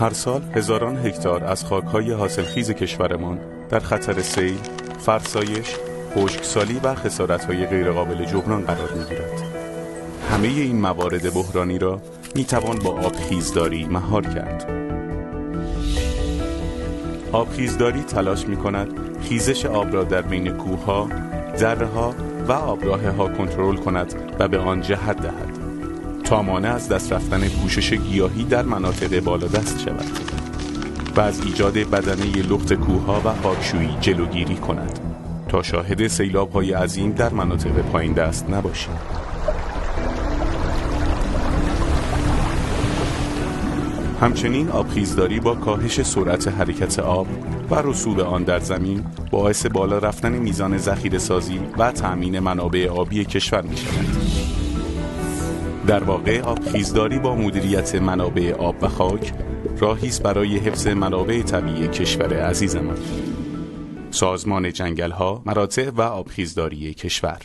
هر سال هزاران هکتار از خاک‌های حاصلخیز کشورمان در خطر سیل، فرسایش، خشکسالی و خسارت‌های غیرقابل جبران قرار می‌گیرد. همه این موارد بحرانی را می‌توان با آبخیزداری مهار کرد. آبخیزداری تلاش می‌کند خیزش آب را در بین کوه‌ها، دره‌ها و آبراه‌ها کنترل کند و به آن جهت دهد تا مانع از دست رفتن پوشش گیاهی در مناطق بالادست شود و از ایجاد بدنه لخت کوه‌ها و خاکشویی جلوگیری کند تا شاهد سیلاب‌های عظیم در مناطق پایین دست نباشیم. همچنین آبخیزداری با کاهش سرعت حرکت آب و رسوب آن در زمین باعث بالا رفتن میزان ذخیره‌سازی و تأمین منابع آبی کشور می شود. در واقع آبخیزداری با مدیریت منابع آب و خاک راهی است برای حفظ منابع طبیعی کشور عزیزمان. سازمان جنگل‌ها، مراتع و آبخیزداری کشور.